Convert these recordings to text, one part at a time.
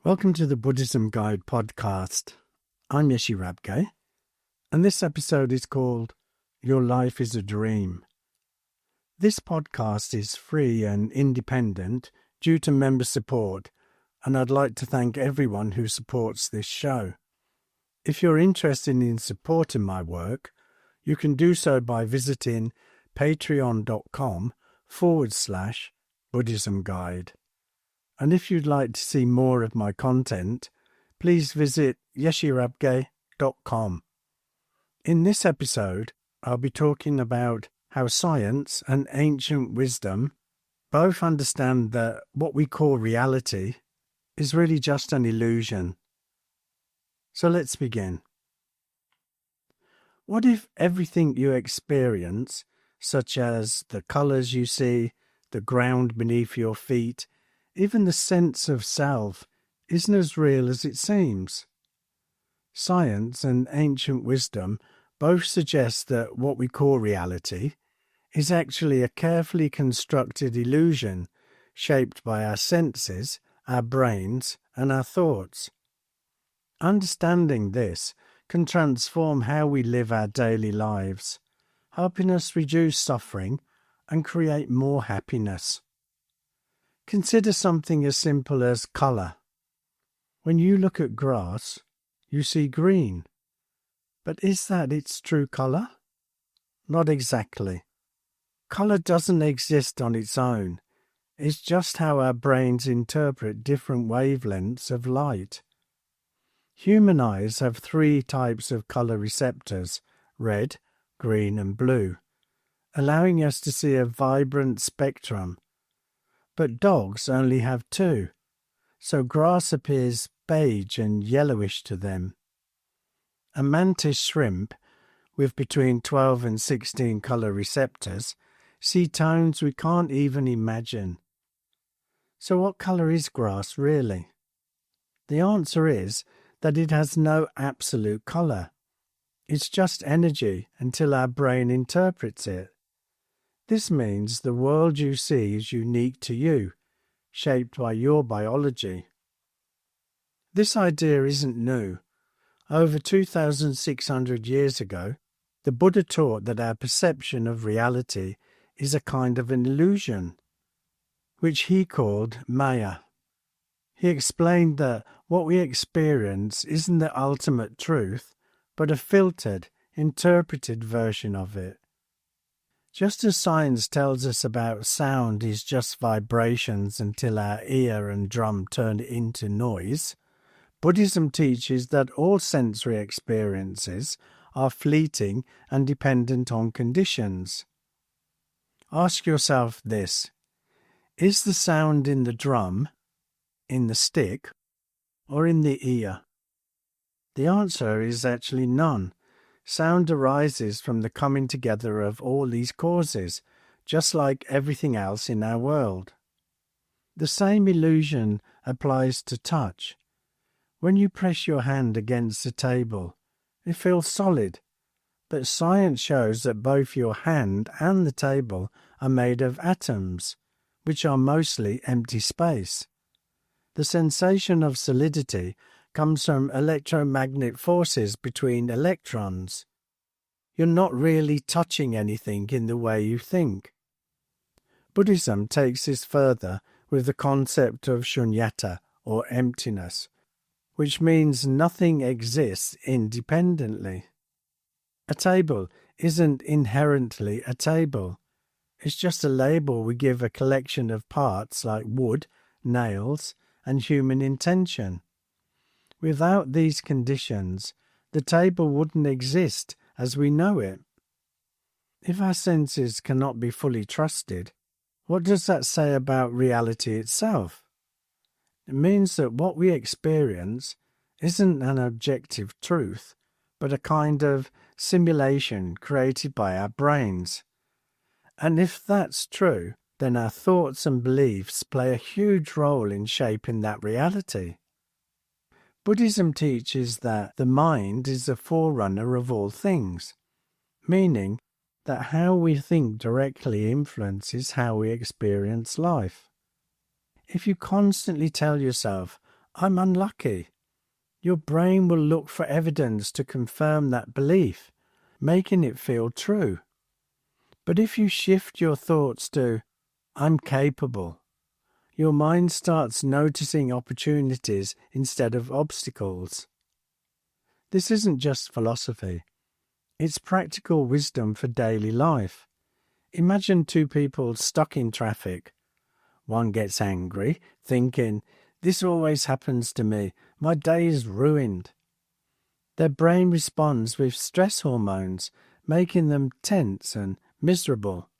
Welcome to the Buddhism Guide podcast. I'm Yeshi Rabgay, and this episode is called Your Life is a Dream. This podcast is free and independent due to member support, and I'd like to thank everyone who supports this show. If you're interested in supporting my work, you can do so by visiting patreon.com/Buddhism Guide. And if you'd like to see more of my content, please visit yeshirabgay.com. In this episode, I'll be talking about how science and ancient wisdom both understand that what we call reality is really just an illusion. So let's begin. What if everything you experience, such as the colours you see, the ground beneath your feet, even the sense of self, isn't as real as it seems? Science and ancient wisdom both suggest that what we call reality is actually a carefully constructed illusion shaped by our senses, our brains, and our thoughts. Understanding this can transform how we live our daily lives, helping us reduce suffering and create more happiness. Consider something as simple as colour. When you look at grass, you see green. But is that its true colour? Not exactly. Colour doesn't exist on its own. It's just how our brains interpret different wavelengths of light. Human eyes have 3 types of colour receptors: red, green and blue, allowing us to see a vibrant spectrum. But dogs only have 2, so grass appears beige and yellowish to them. A mantis shrimp, with between 12 and 16 colour receptors, see tones we can't even imagine. So what colour is grass really? The answer is that it has no absolute colour. It's just energy until our brain interprets it. This means the world you see is unique to you, shaped by your biology. This idea isn't new. Over 2,600 years ago, the Buddha taught that our perception of reality is a kind of an illusion, which he called Maya. He explained that what we experience isn't the ultimate truth, but a filtered, interpreted version of it. Just as science tells us about sound is just vibrations until our ear and drum turn it into noise, Buddhism teaches that all sensory experiences are fleeting and dependent on conditions. Ask yourself this: is the sound in the drum, in the stick, or in the ear? The answer is actually none. Sound arises from the coming together of all these causes, just like everything else in our world. The same illusion applies to touch. When you press your hand against the table, it feels solid, but science shows that both your hand and the table are made of atoms, which are mostly empty space. The sensation of solidity comes from electromagnetic forces between electrons. You're not really touching anything in the way you think. Buddhism takes this further with the concept of shunyata, or emptiness, which means nothing exists independently. A table isn't inherently a table. It's just a label we give a collection of parts like wood, nails, and human intention. Without these conditions, the table wouldn't exist as we know it. If our senses cannot be fully trusted, what does that say about reality itself? It means that what we experience isn't an objective truth, but a kind of simulation created by our brains. And if that's true, then our thoughts and beliefs play a huge role in shaping that reality. Buddhism teaches that the mind is the forerunner of all things, meaning that how we think directly influences how we experience life. If you constantly tell yourself, I'm unlucky. Your brain will look for evidence to confirm that belief, making it feel true. But if you shift your thoughts to, I'm capable, your mind starts noticing opportunities instead of obstacles. This isn't just philosophy. It's practical wisdom for daily life. Imagine two people stuck in traffic. One gets angry, thinking, this always happens to me. My day is ruined. Their brain responds with stress hormones, making them tense and miserable.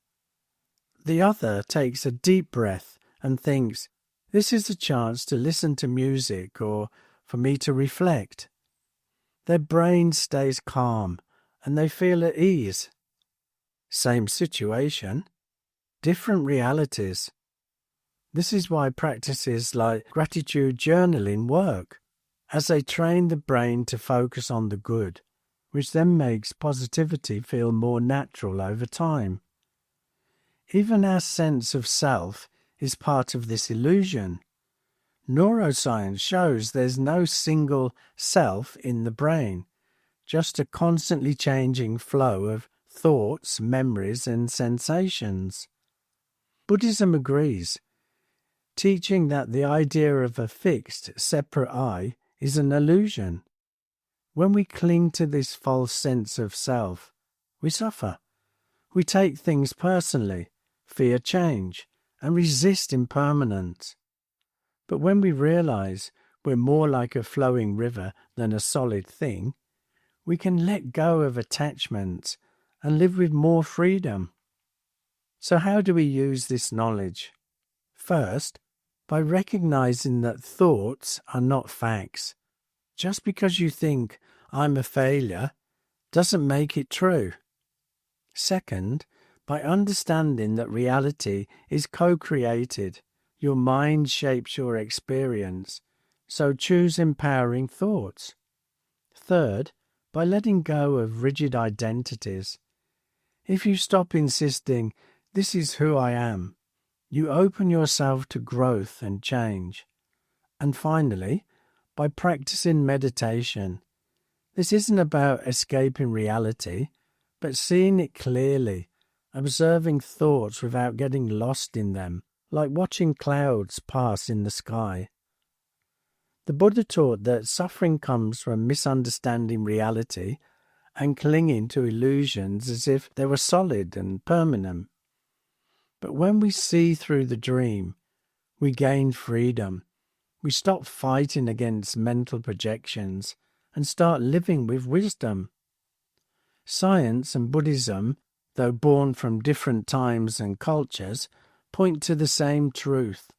The other takes a deep breath and thinks, this is a chance to listen to music or for me to reflect. Their brain stays calm and they feel at ease. Same situation, different realities. This is why practices like gratitude journaling work, as they train the brain to focus on the good, which then makes positivity feel more natural over time. Even our sense of self is part of this illusion. Neuroscience shows there's no single self in the brain, just a constantly changing flow of thoughts, memories, and sensations. Buddhism agrees, teaching that the idea of a fixed, separate I is an illusion. When we cling to this false sense of self, we suffer. We take things personally, fear change, and resist impermanence. But when we realize we're more like a flowing river than a solid thing, we can let go of attachments and live with more freedom. So how do we use this knowledge? First, by recognizing that thoughts are not facts. Just because you think, I'm a failure, doesn't make it true. Second, by understanding that reality is co-created. Your mind shapes your experience, so choose empowering thoughts. Third, by letting go of rigid identities. If you stop insisting, this is who I am, you open yourself to growth and change. And finally, by practicing meditation. This isn't about escaping reality, but seeing it clearly, observing thoughts without getting lost in them, like watching clouds pass in the sky. The Buddha taught that suffering comes from misunderstanding reality and clinging to illusions as if they were solid and permanent. But when we see through the dream, we gain freedom. We stop fighting against mental projections and start living with wisdom. Science and Buddhism, though born from different times and cultures, point to the same truth.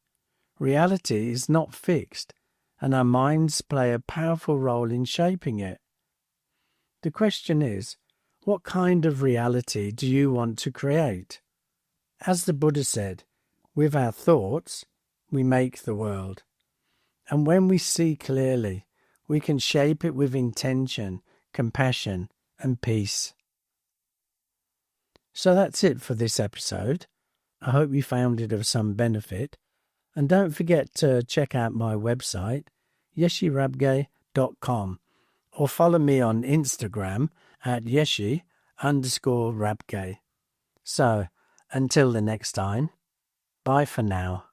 Reality is not fixed, and our minds play a powerful role in shaping it. The question is, what kind of reality do you want to create? As the Buddha said, with our thoughts, we make the world. And when we see clearly, we can shape it with intention, compassion, and peace. So that's it for this episode. I hope you found it of some benefit. And don't forget to check out my website, yeshirabgye.com, or follow me on Instagram at yeshi_rabgye. So, until the next time, bye for now.